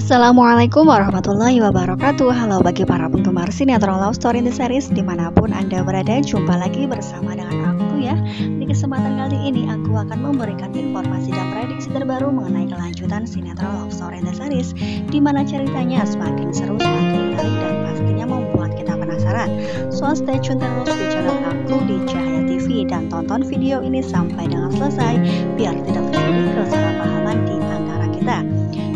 Assalamualaikum warahmatullahi wabarakatuh. Halo bagi para penggemar sinetron Love Story in the Series dimanapun Anda berada, jumpa lagi bersama dengan aku ya. Di kesempatan kali ini aku akan memberikan informasi dan prediksi terbaru mengenai kelanjutan sinetron Love Story in the Series, dimana ceritanya semakin seru, semakin menarik, dan pastinya membuat kita penasaran. So stay tune terus di channel aku di Cahaya TV dan tonton video ini sampai dengan selesai biar tidak terjadi kesalahpahaman di antara kita.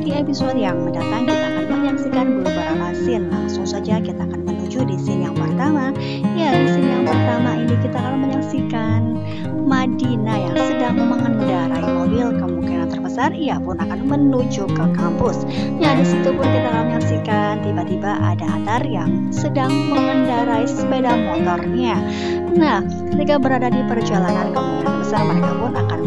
Di episode yang mendatang kita akan menyaksikan beberapa scene. Langsung saja kita akan menuju di scene yang pertama. Ya, di scene yang pertama ini kita akan menyaksikan Madinah yang sedang mengendarai mobil. Kemungkinan terbesar ia pun akan menuju ke kampus. Ya, di situ pun kita akan menyaksikan tiba-tiba ada Atar yang sedang mengendarai sepeda motornya. Nah, ketika berada di perjalanan, kemungkinan besar mereka pun akan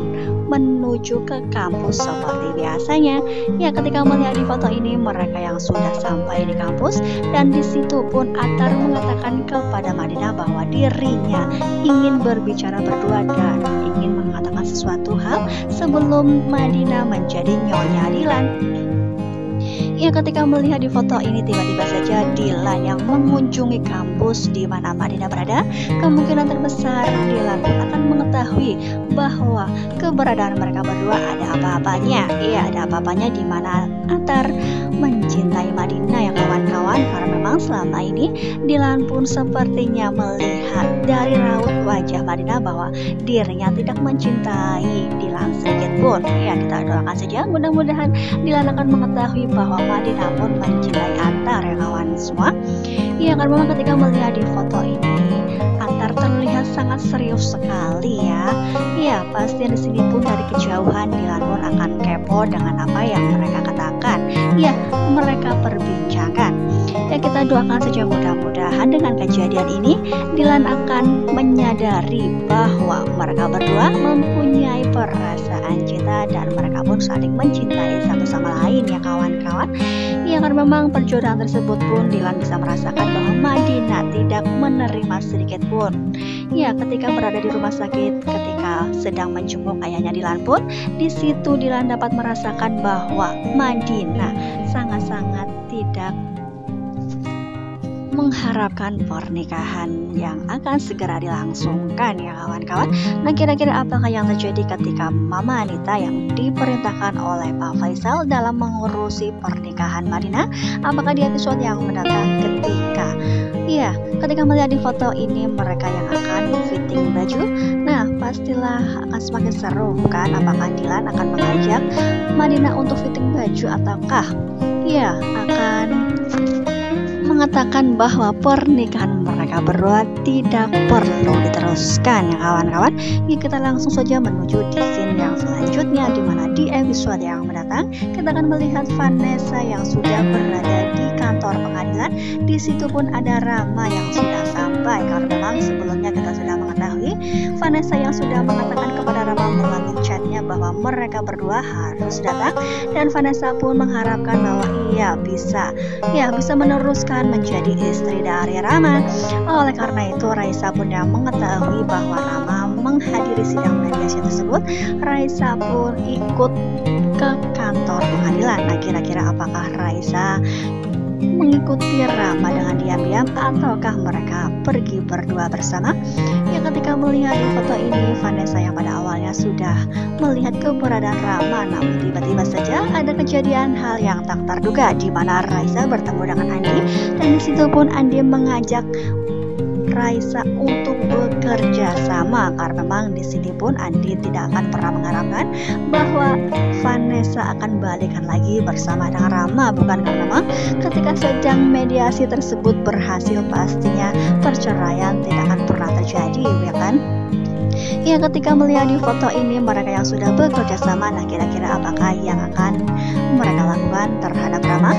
menuju ke kampus seperti biasanya. Ya, ketika melihat di foto ini mereka yang sudah sampai di kampus, dan di situ pun Atar mengatakan kepada Madinah bahwa dirinya ingin berbicara berdua dan ingin mengatakan sesuatu hal sebelum Madinah menjadi Nyonya Dilan. Ya, ketika melihat di foto ini tiba-tiba saja Dilan yang mengunjungi kampus di mana Madinah berada. Kemungkinan terbesar Dilan pun akan mengetahui bahwa keberadaan mereka berdua ada apa-apanya. Iya, ada apa-apanya di mana Atar mencintai Madinah ya kawan-kawan, karena memang selama ini Dilan pun sepertinya melihat dari raut wajah Madinah bahwa dirinya tidak mencintai Dilan sedikit pun. Ya, kita doakan saja mudah-mudahan Dilan akan mengetahui bahwa Madinah pun mencintai Atar ya kawan semua. Ya, karena memang ketika melihat di foto ini Atar terlihat sangat serius sekali ya. Ya, pasti di sini pun dari kejauhan Dilan pun akan kepo dengan apa yang mereka katakan. Ya, mereka perbincangkan. Ya, kita doakan saja mudah-mudahan dengan kejadian ini Dilan akan menyadari bahwa mereka berdua mempunyai perasaan cinta dan mereka pun saling mencintai satu sama lain ya kawan-kawan. Ya, karena memang perjodohan tersebut pun Dilan bisa merasakan bahwa Madinah tidak menerima sedikit pun. Ya, ketika berada di rumah sakit, ketika sedang menjenguk ayahnya Dilan pun, di situ Dilan dapat merasakan bahwa Madinah sangat-sangat tidak mengharapkan pernikahan yang akan segera dilangsungkan ya kawan-kawan. Nah, kira-kira apakah yang terjadi ketika Mama Anita yang diperintahkan oleh Pak Faisal dalam mengurusi pernikahan Madinah? Apakah di episode yang mendatang ketika melihat di foto ini mereka yang akan fitting baju? Nah, pastilah akan semakin seru kan? Apakah Dilan akan mengajak Madinah untuk fitting baju ataukah ia akan mengatakan bahwa pernikahan mereka berdua tidak perlu diteruskan ya kawan-kawan. Ya, kita langsung saja menuju di scene yang selanjutnya, di mana di episode yang mendatang kita akan melihat Vanessa yang sudah berada di kantor pengadilan. Di situ pun ada Rama yang sudah sampai, karena memang sebelumnya kita sudah mengetahui Vanessa yang sudah mengatakan kepada Rama melalui chatnya bahwa mereka berdua harus datang, dan Vanessa pun mengharapkan bahwa ia bisa meneruskan menjadi istri dari Rama. Oleh karena itu Raisa pun yang mengetahui bahwa Rama menghadiri sidang mediasi tersebut, Raisa pun ikut ke kantor pengadilan. Nah, kira-kira apakah Raisa mengikuti Rama dengan diam-diam ataukah mereka pergi berdua bersama? Ya, ketika melihat di foto ini Vanessa yang pada awalnya sudah melihat keberadaan Rama, namun tiba-tiba saja ada kejadian hal yang tak terduga di mana Raisa bertemu dengan Andi, dan di situ pun Andi mengajak Raisa untuk bekerja sama, karena memang di sini pun Andi tidak akan pernah mengharapkan bahwa Vanessa akan balikan lagi bersama dengan Rama, bukan karena memang ketika sedang mediasi tersebut berhasil pastinya perceraian tidak akan pernah terjadi ya kan. Ya, ketika melihat di foto ini mereka yang sudah bekerja sama, nah kira-kira apakah yang akan mereka lakukan terhadap Rama?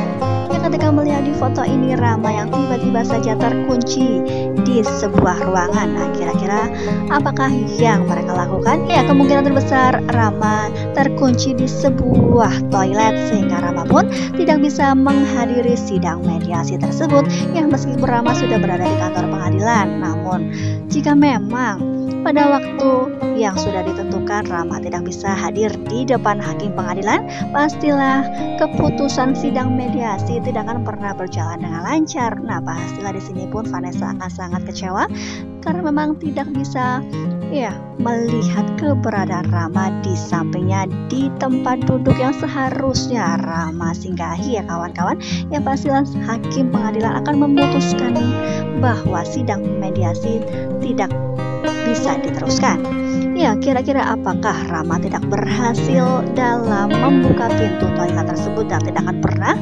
Ya, ketika melihat di foto ini Rama yang tiba-tiba saja terkunci di sebuah ruangan. Nah, kira-kira apakah yang mereka lakukan? Ya, kemungkinan terbesar Rama terkunci di sebuah toilet sehingga Rama pun tidak bisa menghadiri sidang mediasi tersebut. Ya, meskipun Rama sudah berada di kantor pengadilan, namun jika memang pada waktu yang sudah ditentukan Rama tidak bisa hadir di depan hakim pengadilan, pastilah keputusan sidang mediasi tidak akan pernah berjalan dengan lancar. Nah, pastilah di sini pun Vanessa akan sangat kecewa karena memang tidak bisa melihat keberadaan Rama di sampingnya di tempat duduk yang seharusnya Rama singgahi ya kawan-kawan. Ya pastilah hakim pengadilan akan memutuskan bahwa sidang mediasi tidak bisa diteruskan. Ya, kira-kira apakah Rama tidak berhasil dalam membuka pintu toilet tersebut dan tidak akan pernah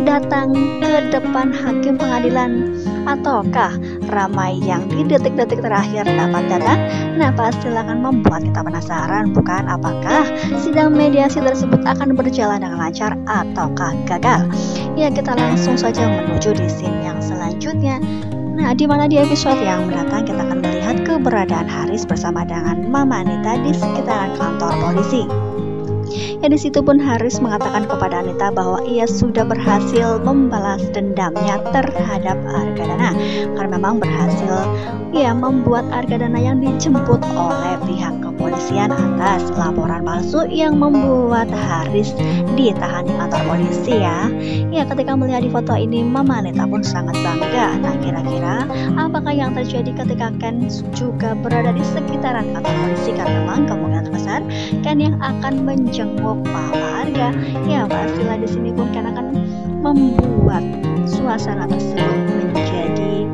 datang ke depan hakim pengadilan, ataukah Rama yang di detik-detik terakhir dapat datang? Nah, pastilah akan membuat kita penasaran, bukan? Apakah sidang mediasi tersebut akan berjalan dengan lancar ataukah gagal? Ya, kita langsung saja menuju di scene yang selanjutnya. Nah, di mana di episode yang mendatang kita akan melihat keberadaan Haris bersama dengan Mama Anita di sekitaran kantor polisi. Ya, di situ pun Haris mengatakan kepada Anita bahwa ia sudah berhasil membalas dendamnya terhadap Argadana karena memang berhasil membuat Argadana yang dijemput oleh pihak kepolisian atas laporan palsu yang membuat Haris ditahan di kantor polisi ya. Ya, ketika melihat di foto ini Mama Anita pun sangat bangga. Nah, kira-kira apakah yang terjadi ketika Ken juga berada di sekitaran kantor polisi, karena memang kemungkinan terbesar Ken yang akan menjenguk Papa Arga. Ya, pastilah di sini pun Ken akan membuat suasana tersebut menjadi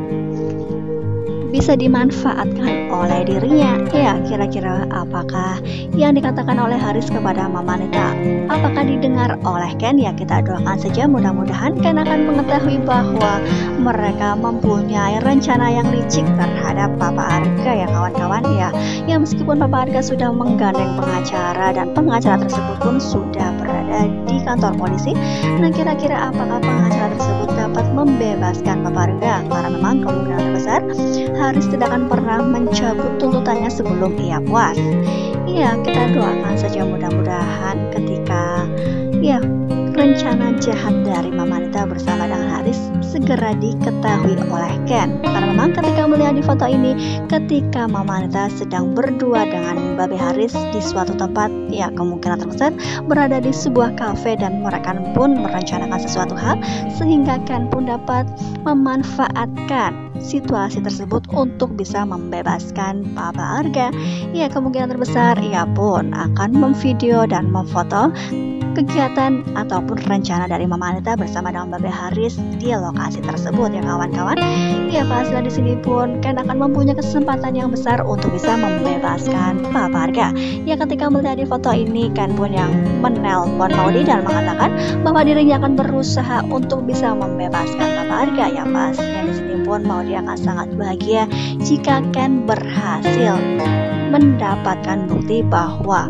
bisa dimanfaatkan oleh dirinya. Ya, kira-kira apakah yang dikatakan oleh Haris kepada Mama Anita apakah didengar oleh Ken? Ya, kita doakan saja, mudah-mudahan Ken akan mengetahui bahwa mereka mempunyai rencana yang licik terhadap Papa Arga ya kawan-kawan ya. Ya, meskipun Papa Arga sudah menggandeng pengacara dan pengacara tersebut pun sudah berada di kantor polisi. Nah, kira-kira apakah pengacara tersebut dapat membebaskan Papa Arga? Karena memang kemungkinan terbesar Haris tidak akan pernah mencabut tuntutannya sebelum ia puas. Ya, kita doakan saja mudah-mudahan ketika rencana jahat dari Mama Anita bersama dengan Haris segera diketahui oleh Ken. Karena memang ketika melihat di foto ini, ketika Mama Anita sedang berdua dengan Babe Haris di suatu tempat, ya kemungkinan terbesar berada di sebuah kafe dan mereka pun merencanakan sesuatu hal sehingga Ken pun dapat memanfaatkan situasi tersebut untuk bisa membebaskan Papa Arga. Ya, kemungkinan terbesar ia pun akan memvideo dan memfoto kegiatan ataupun rencana dari Mama Anita bersama dengan Babe Haris di lokasi tersebut ya kawan-kawan. Ya, pastilah di sini pun Ken akan mempunyai kesempatan yang besar untuk bisa membebaskan Papa Arga. Ya, ketika melihat di foto ini Ken pun yang menelpon Maudi dan mengatakan bahwa dirinya akan berusaha untuk bisa membebaskan Papa Arga. Ya, pastinya di sini pun Maudi akan sangat bahagia jika Ken berhasil mendapatkan bukti bahwa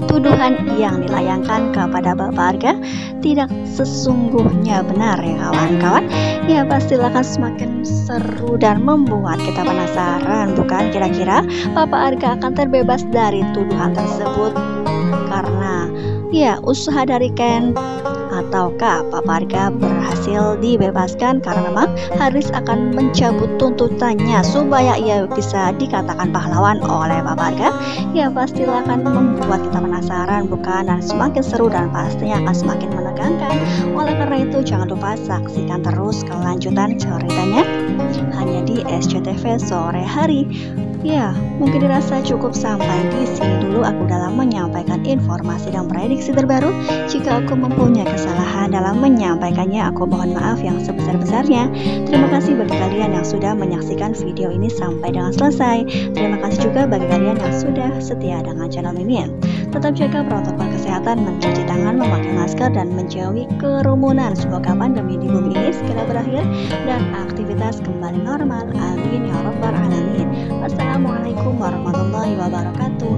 tuduhan yang dilayangkan kepada Bapak Arga tidak sesungguhnya benar ya kawan-kawan. Ya, pastilah akan semakin seru dan membuat kita penasaran, bukan? Kira-kira Bapak Arga akan terbebas dari tuduhan tersebut karena usaha dari Ken, ataukah Papa Arga berhasil dibebaskan karena memang Haris akan mencabut tuntutannya supaya ia bisa dikatakan pahlawan oleh Papa Arga. Ya, pastilah akan membuat kita penasaran, bukan? Dan semakin seru dan pastinya akan semakin menegangkan. Oleh karena itu jangan lupa saksikan terus kelanjutan ceritanya hanya di SCTV sore hari. Ya, mungkin dirasa cukup sampai di sini dulu aku dalam menyampaikan informasi dan prediksi terbaru. Jika aku mempunyai kesalahan dalam menyampaikannya, aku mohon maaf yang sebesar-besarnya. Terima kasih bagi kalian yang sudah menyaksikan video ini sampai dengan selesai. Terima kasih juga bagi kalian yang sudah setia dengan channel ini. Tetap jaga protokol kesehatan, mencuci tangan, memakai masker, dan menjauhi kerumunan. Semoga pandemi di bumi ini segera berakhir dan aktivitas kembali normal. Amin ya rabbal alamin. Wassalamualaikum warahmatullahi wabarakatuh.